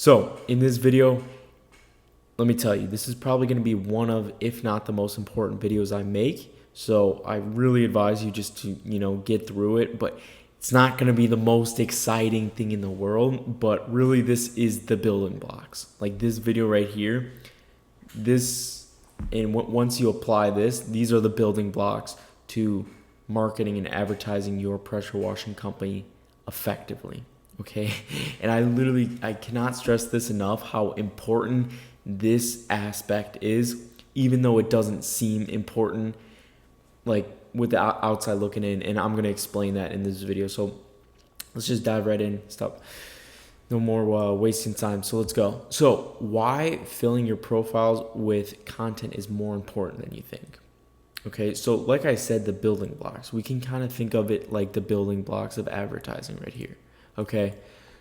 So in this video, let me tell you, this is probably going to be one of, if not the most important videos I make. So I really advise you just to, get through it, but it's not going to be the most exciting thing in the world, but really this is the building blocks. Like this video right here, once you apply this, these are the building blocks to marketing and advertising your pressure washing company effectively. Okay. And I cannot stress this enough, how important this aspect is, even though it doesn't seem important, like with the outside looking in. And I'm going to explain that in this video. So let's just dive right in. Stop. No more wasting time. So let's go. So why filling your profiles with content is more important than you think. Okay. So like I said, the building blocks, we can kind of think of it like the building blocks of advertising right here. Okay.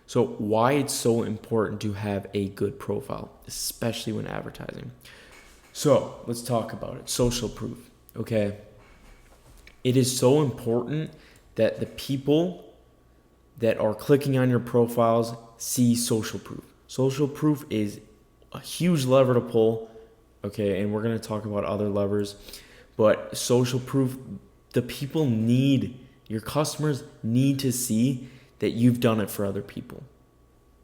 So why it's so important to have a good profile, especially when advertising. So let's talk about it. Social proof. Okay. It is so important that the people that are clicking on your profiles see social proof. Social proof is a huge lever to pull. Okay. And we're going to talk about other levers, but social proof, the people need, your customers need to see that you've done it for other people.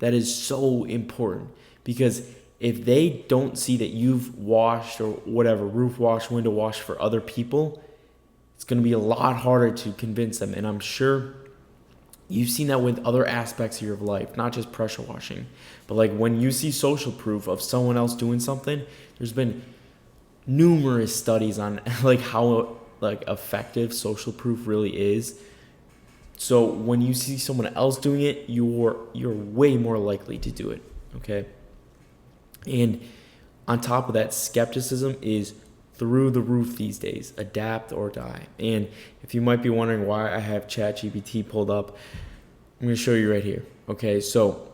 That is so important, because if they don't see that you've washed or whatever, roof wash, window wash for other people, it's going to be a lot harder to convince them. And I'm sure you've seen that with other aspects of your life, not just pressure washing, but like when you see social proof of someone else doing something, there's been numerous studies on like how like effective social proof really is. So when you see someone else doing it, you're way more likely to do it, okay? And on top of that, skepticism is through the roof these days. Adapt or die. And if you might be wondering why I have ChatGPT pulled up, I'm going to show you right here. Okay, so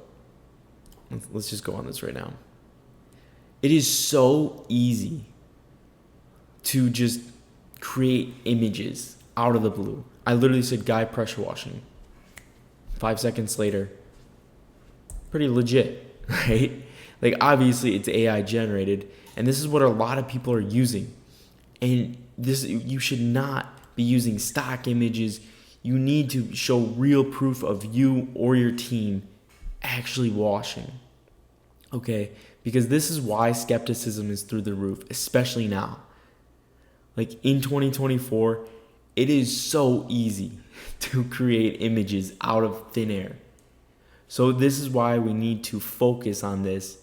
let's just go on this right now. It is so easy to just create images out of the blue. I literally said guy pressure washing. 5 seconds later, pretty legit, right? Like obviously it's AI generated, and this is what a lot of people are using. And this, you should not be using stock images. You need to show real proof of you or your team actually washing. Okay? Because this is why skepticism is through the roof, especially now. Like in 2024, it is so easy to create images out of thin air. So this is why we need to focus on this,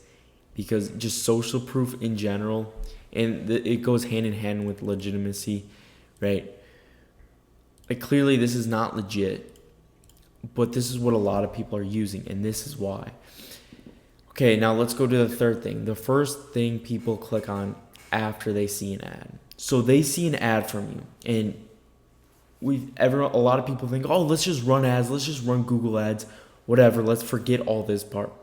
because just social proof in general, and it goes hand in hand with legitimacy, right? Like clearly this is not legit, but this is what a lot of people are using, and this is why. Okay, now let's go to the third thing. The first thing people click on after they see an ad. So they see an ad from you, and a lot of people think, oh, let's just run ads, let's just run Google ads, whatever, let's forget all this part.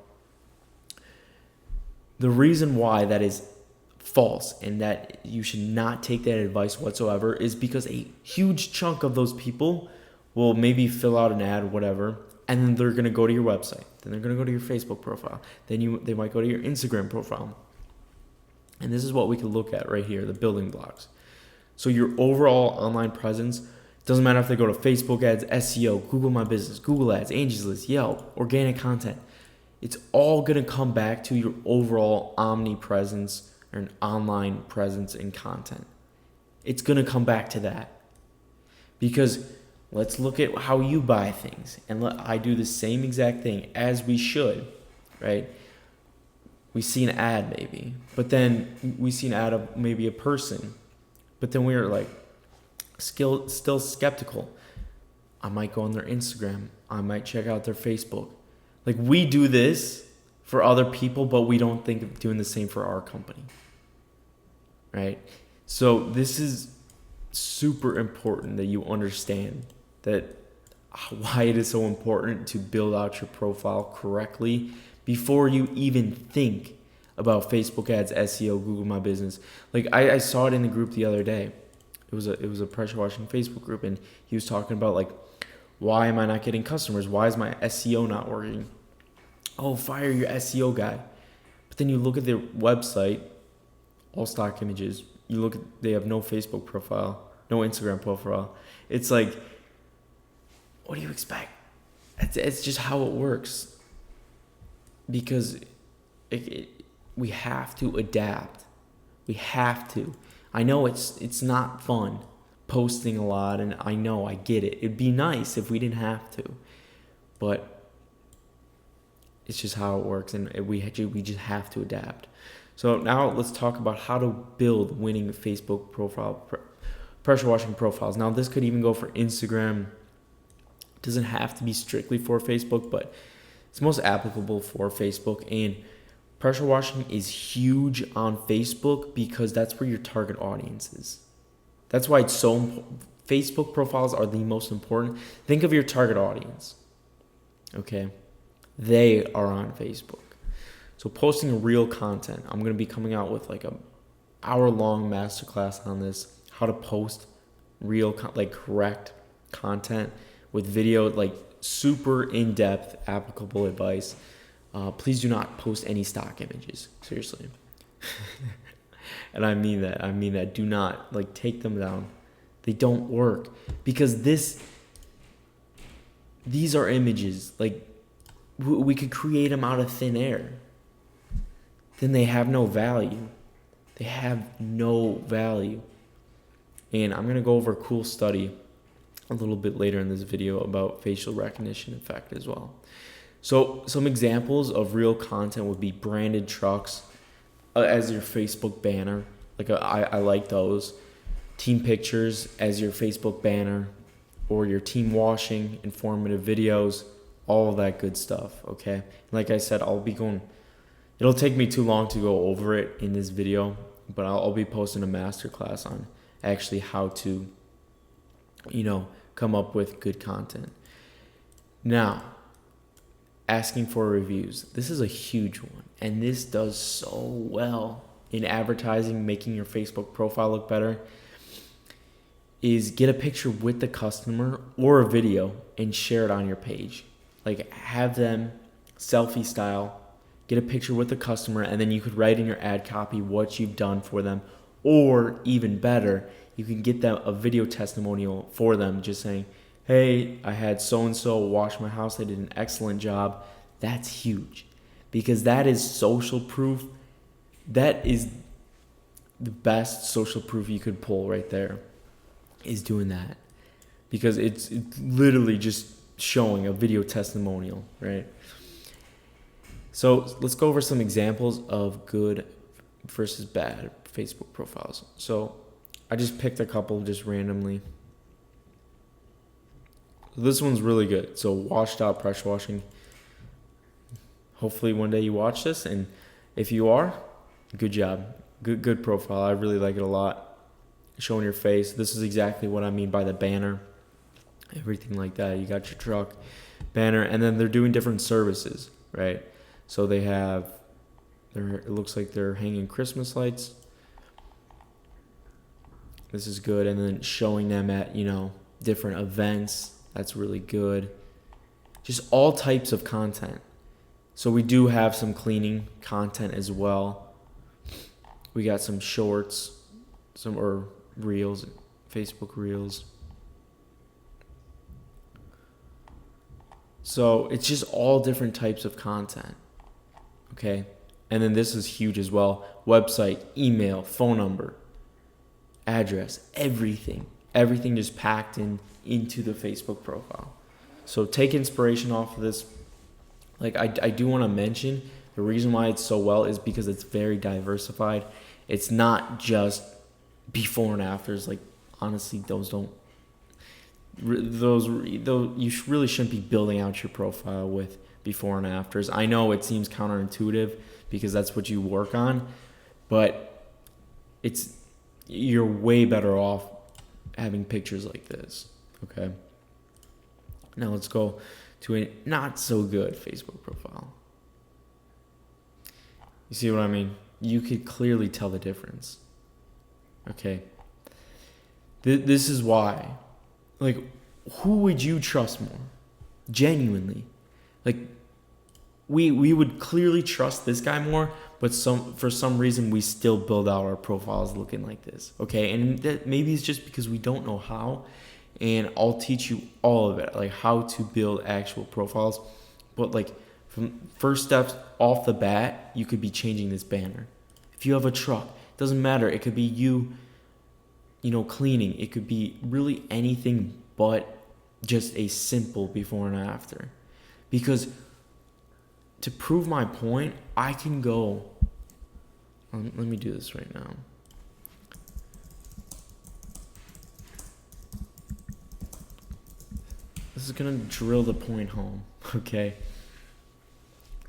The reason why that is false and that you should not take that advice whatsoever is because a huge chunk of those people will maybe fill out an ad, whatever, and then they're going to go to your website, then they're going to go to your Facebook profile, then they might go to your Instagram profile. And this is what we can look at right here, the building blocks. So your overall online presence, doesn't matter if they go to Facebook ads, SEO, Google My Business, Google Ads, Angie's List, Yelp, organic content. It's all going to come back to your overall omnipresence or an online presence and content. It's going to come back to that. Because let's look at how you buy things. And I do the same exact thing as we should, right? We see an ad maybe, but then we see an ad of maybe a person, but then we're like, still skeptical. I might go on their Instagram. I might check out their Facebook. Like we do this for other people, but we don't think of doing the same for our company. Right? So this is super important that you understand that why it is so important to build out your profile correctly before you even think about Facebook ads, SEO, Google My Business. Like I saw it in the group the other day. It was a pressure washing Facebook group, and he was talking about like, why am I not getting customers? Why is my SEO not working? Oh, fire your SEO guy. But then you look at their website, all stock images. You look at, they have no Facebook profile, no Instagram profile. It's like, what do you expect? It's just how it works. Because we have to adapt. We have to. I know it's not fun posting a lot, and I know, I get it. It'd be nice if we didn't have to, but it's just how it works, and we just have to adapt. So now let's talk about how to build winning Facebook profile, pressure washing profiles. Now this could even go for Instagram. It doesn't have to be strictly for Facebook, but it's most applicable for Facebook. And pressure washing is huge on Facebook because that's where your target audience is. That's why it's so important. Facebook profiles are the most important. Think of your target audience. Okay? They are on Facebook. So posting real content. I'm going to be coming out with like a hour-long masterclass on this. How to post real, correct content with video, like super in-depth, applicable advice. Please do not post any stock images. Seriously. And I mean that. Do not, take them down. They don't work. Because these are images. We could create them out of thin air. Then they have no value. They have no value. And I'm going to go over a cool study a little bit later in this video about facial recognition effect as well. So some examples of real content would be branded trucks as your Facebook banner. I like those. Team pictures as your Facebook banner, or your team washing, informative videos, all of that good stuff, okay? Like I said, it'll take me too long to go over it in this video, but I'll be posting a masterclass on actually how to, come up with good content. Now, asking for reviews. This is a huge one, and this does so well in advertising, making your Facebook profile look better. Is get a picture with the customer or a video and share it on your page. Have them selfie style, get a picture with the customer, and then you could write in your ad copy what you've done for them. Or even better, you can get them a video testimonial for them, just saying, hey, I had so-and-so wash my house. They did an excellent job. That's huge because that is social proof. That is the best social proof you could pull right there, is doing that, because it's literally just showing a video testimonial, right? So let's go over some examples of good versus bad Facebook profiles. So I just picked a couple just randomly. This one's really good. So washed out pressure washing. Hopefully one day you watch this, and if you are, good job. Good profile. I really like it a lot. Showing your face. This is exactly what I mean by the banner. Everything like that. You got your truck, banner, and then they're doing different services, right? So it looks like they're hanging Christmas lights. This is good. And then showing them at, different events. That's really good. Just all types of content. So we do have some cleaning content as well. We got some shorts, or reels, Facebook reels. So it's just all different types of content. Okay? And then this is huge as well. Website, email, phone number, address, everything. Everything just packed into the Facebook profile. So take inspiration off of this. I do want to mention the reason why it's so well is because it's very diversified. It's not just before and afters. Honestly, you really shouldn't be building out your profile with before and afters. I know it seems counterintuitive because that's what you work on, but you're way better off having pictures like this. Okay. Now let's go to a not so good Facebook profile. You see what I mean? You could clearly tell the difference. Okay. This is why. Who would you trust more? Genuinely. we would clearly trust this guy more, but for some reason we still build out our profiles looking like this. Okay, and that maybe it's just because we don't know how, and I'll teach you all of it, like how to build actual profiles. But like from first steps off the bat, you could be changing this banner. If you have a truck, it doesn't matter. It could be you cleaning. It could be really anything but just a simple before and after. Because to prove my point, I can go, let me do this right now. This is gonna drill the point home, okay?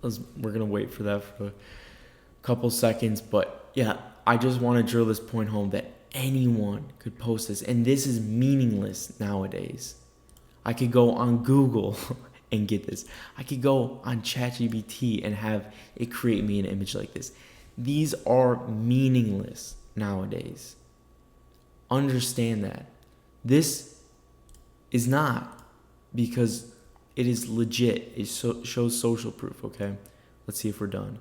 We're gonna wait for that for a couple seconds, but yeah, I just want to drill this point home that anyone could post this, and this is meaningless nowadays. I could go on Google and get this. I could go on ChatGPT and have it create me an image like this. These are meaningless nowadays. Understand that. This is not, because it is legit. It shows social proof, okay? Let's see if we're done.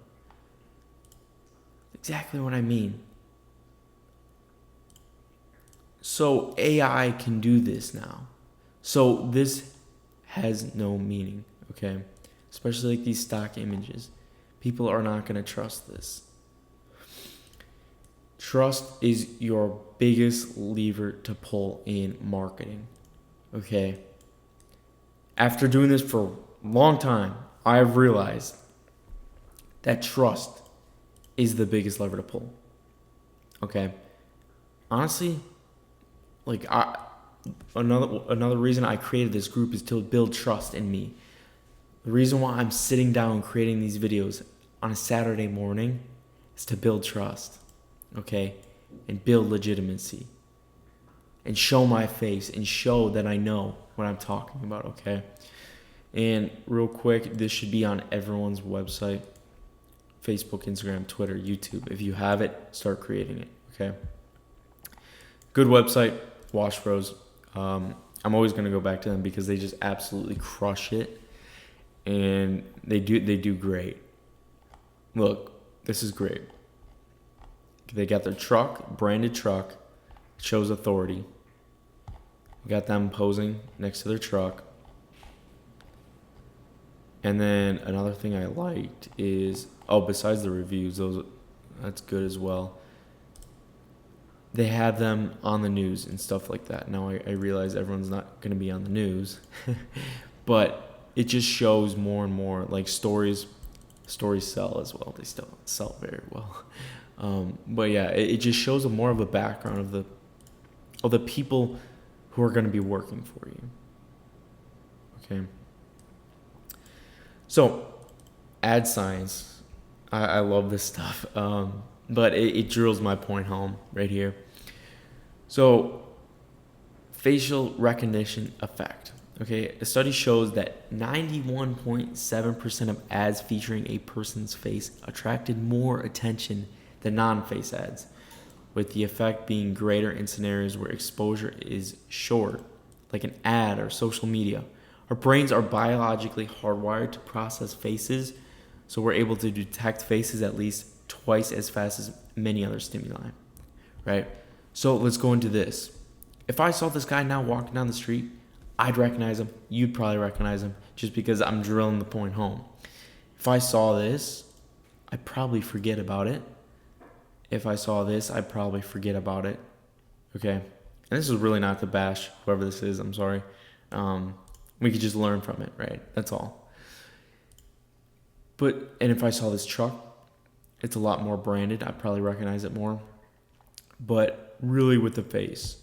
Exactly what I mean. So AI can do this now. So this has no meaning, okay? Especially like these stock images. People are not going to trust this. Trust is your biggest lever to pull in marketing, okay? After doing this for a long time, I've realized that trust is the biggest lever to pull, okay? Honestly, like another reason I created this group is to build trust in me. The reason why I'm sitting down creating these videos on a Saturday morning is to build trust, okay? And build legitimacy. And show my face and show that I know what I'm talking about, okay? And real quick, this should be on everyone's website. Facebook, Instagram, Twitter, YouTube. If you have it, start creating it, okay? Good website, Wash Bros. I'm always going to go back to them because they just absolutely crush it, and they do great. Look, this is great. They got their truck, branded truck, shows authority. We got them posing next to their truck. And then another thing I liked is, besides the reviews, that's good as well. They have them on the news and stuff like that. Now I realize everyone's not going to be on the news, but it just shows more and more, like stories sell as well. They still sell very well. But yeah, it just shows more of a background of the people who are going to be working for you. Okay. So, ad science, I love this stuff, but it drills my point home right here. So, facial recognition effect. Okay, a study shows that 91.7% of ads featuring a person's face attracted more attention than non-face ads, with the effect being greater in scenarios where exposure is short, like an ad or social media. Our brains are biologically hardwired to process faces, so we're able to detect faces at least twice as fast as many other stimuli, right? So let's go into this. If I saw this guy now walking down the street, I'd recognize him. You'd probably recognize him just because I'm drilling the point home. If I saw this, I'd probably forget about it. If I saw this, I'd probably forget about it. Okay? And this is really not to bash whoever this is. I'm sorry. We could just learn from it, right? That's all. And if I saw this truck, it's a lot more branded. I'd probably recognize it more. But really with the face,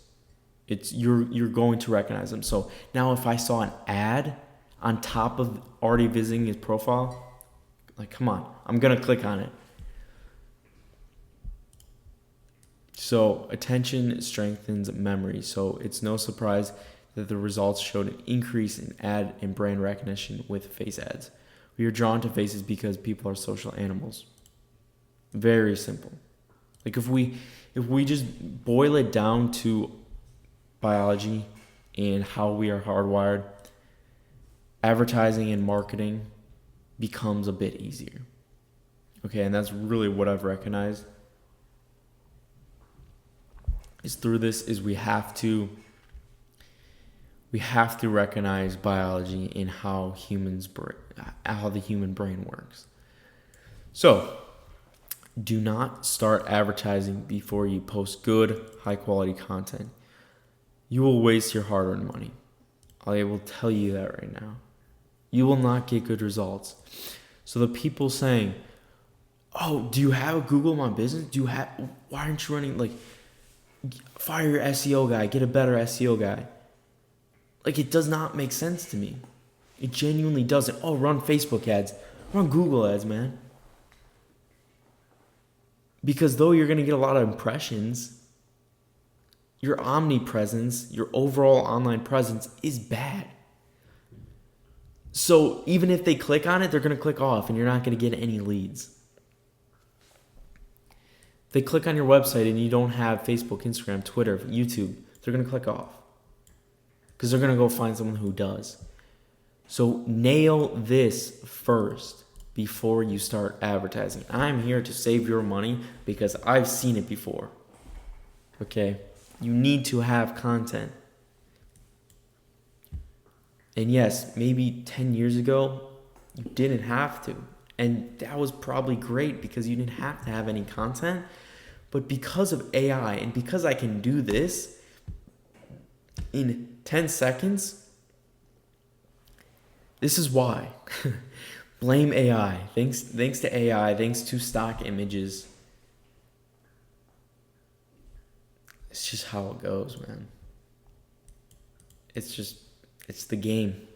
you're going to recognize them. So now if I saw an ad on top of already visiting his profile, like, come on, I'm going to click on it. So attention strengthens memory. So it's no surprise that the results showed an increase in ad and brand recognition with face ads. We are drawn to faces because people are social animals. Very simple. Like if we just boil it down to biology and how we are hardwired, advertising and marketing becomes a bit easier. Okay, and that's really what I've recognized is through this is we have to recognize biology in how the human brain works. So, do not start advertising before you post good, high quality content. You will waste your hard-earned money. I will tell you that right now. You will not get good results. So the people saying, "Oh, do you have a Google My Business? Why aren't you running, like, fire your SEO guy, get a better SEO guy." Like, it does not make sense to me. It genuinely doesn't. Oh, run Facebook ads. Run Google ads, man. Because though you're going to get a lot of impressions, your omnipresence, your overall online presence is bad. So even if they click on it, they're going to click off and you're not going to get any leads. If they click on your website and you don't have Facebook, Instagram, Twitter, YouTube, they're going to click off. Because they're going to go find someone who does. So nail this first before you start advertising. I'm here to save your money because I've seen it before. Okay? You need to have content. And yes, maybe 10 years ago, you didn't have to. And that was probably great because you didn't have to have any content. But because of AI and because I can do this in 10 seconds, this is why. Blame AI. Thanks to AI, thanks to stock images. It's just how it goes, man. It's the game.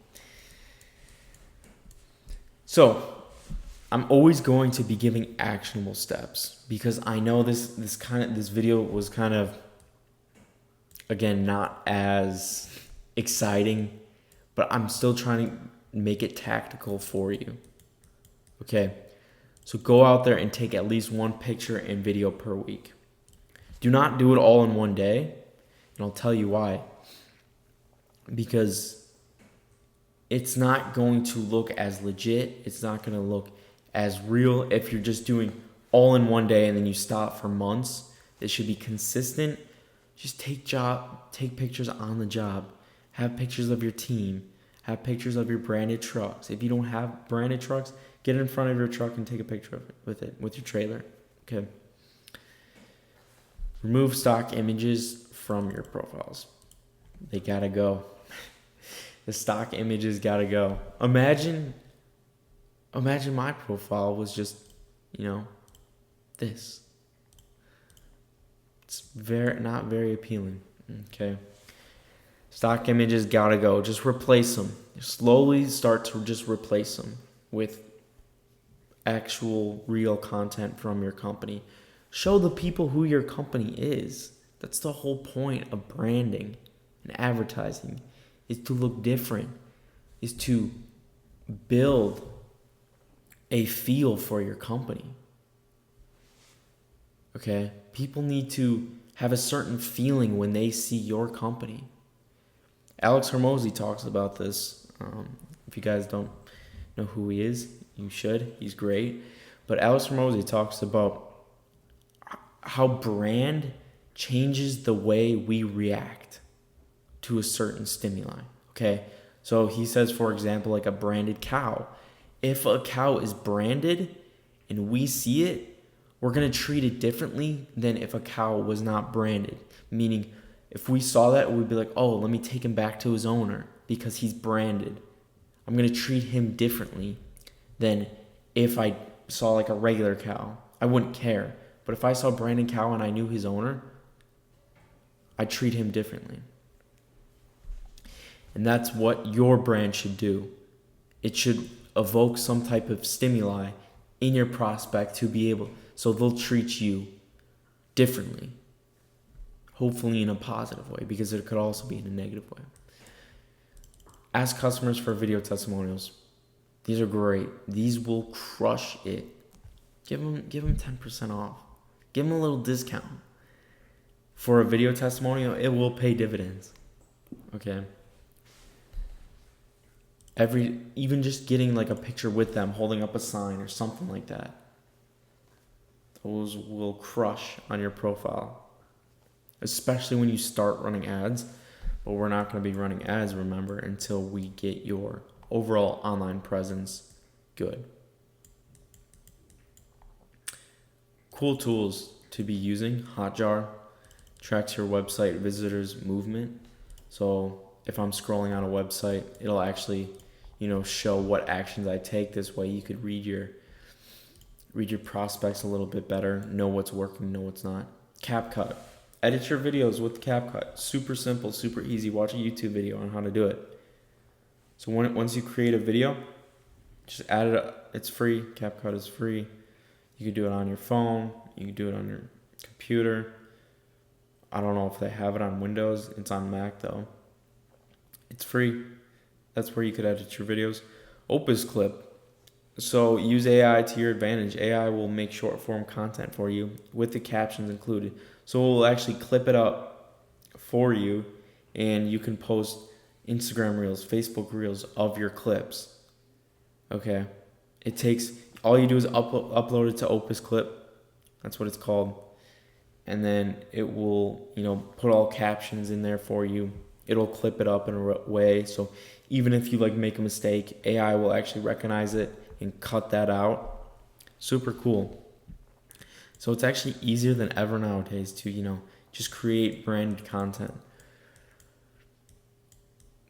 So, I'm always going to be giving actionable steps because I know this video was kind of, again, not as exciting, but I'm still trying to make it tactical for you. Okay? So go out there and take at least one picture and video per week. Do not do it all in one day, and I'll tell you why. Because it's not going to look as legit. It's not going to look as real if you're just doing all in one day and then you stop for months. It should be consistent. Just take pictures on the job. Have pictures of your team. Have pictures of your branded trucks. If you don't have branded trucks, get in front of your truck and take a picture of it with your trailer. Okay. Remove stock images from your profiles. They gotta go. The stock images gotta go. Imagine my profile was just, this. It's not very appealing. Okay. Stock images gotta go. Just replace them. Slowly start to just replace them with actual real content from your company. Show the people who your company is. That's the whole point of branding and advertising, is to look different, is to build a feel for your company. Okay? People need to have a certain feeling when they see your company. Alex Hormozy talks about this. If you guys don't know who he is, you should. He's great. But Alex Hormozy talks about how brand changes the way we react to a certain stimuli. Okay? So he says, for example, like a branded cow. If a cow is branded and we see it, we're going to treat it differently than if a cow was not branded. Meaning, if we saw that, we'd be like, oh, let me take him back to his owner because he's branded. I'm going to treat him differently than if I saw like a regular cow. I wouldn't care. But if I saw Brandon Cow and I knew his owner, I'd treat him differently. And that's what your brand should do. It should evoke some type of stimuli in your prospect to be able, so they'll treat you differently. Hopefully in a positive way, because it could also be in a negative way. Ask customers for video testimonials. These are great. These will crush it. Give them 10% off. Give them a little discount. For a video testimonial, it will pay dividends. Okay. Even just getting like a picture with them holding up a sign or something like that. Those will crush on your profile, especially when you start running ads. But we're not going to be running ads, remember, until we get your overall online presence good. Cool tools to be using. Hotjar tracks your website visitors movement. So if I'm scrolling on a website, it'll actually, show what actions I take. This way you could read your prospects a little bit better, know what's working, know what's not. CapCut. Edit your videos with CapCut. Super simple, super easy. Watch a YouTube video on how to do it. So once you create a video, just add it up. It's free. CapCut is free. You can do it on your phone. You can do it on your computer. I don't know if they have it on Windows. It's on Mac though. It's free. That's where you could edit your videos. Opus Clip. So use AI to your advantage. AI will make short form content for you with the captions included. So it will actually clip it up for you, and you can post Instagram Reels, Facebook Reels of your clips. Okay. All you do is upload it to Opus Clip. That's what it's called. And then it will, put all captions in there for you. It'll clip it up in a way. So even if you make a mistake, AI will actually recognize it and cut that out. Super cool. So it's actually easier than ever nowadays to, just create branded content.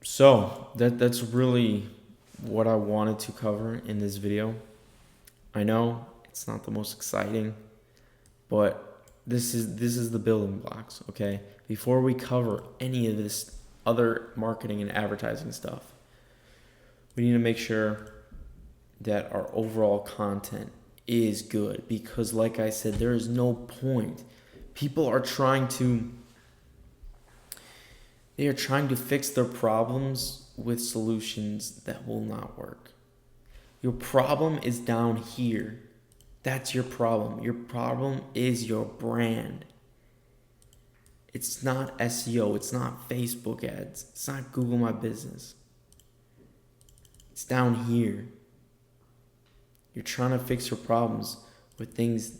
So that's really what I wanted to cover in this video. I know it's not the most exciting, but this is the building blocks, okay? Before we cover any of this other marketing and advertising stuff, we need to make sure that our overall content is good, because like I said, there is no point. People are trying to fix their problems with solutions that will not work. Your problem is down here. That's your problem. Your problem is your brand. It's not SEO. It's not Facebook ads. It's not Google My Business. It's down here. You're trying to fix your problems with things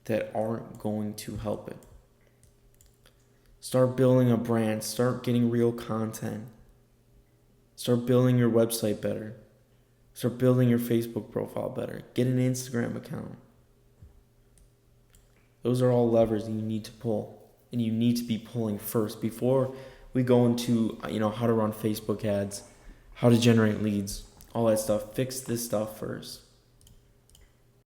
that aren't going to help it. Start building a brand. Start getting real content. Start building your website better. Start building your Facebook profile better. Get an Instagram account. Those are all levers that you need to pull. And you need to be pulling first before we go into, how to run Facebook ads, how to generate leads, all that stuff. Fix this stuff first.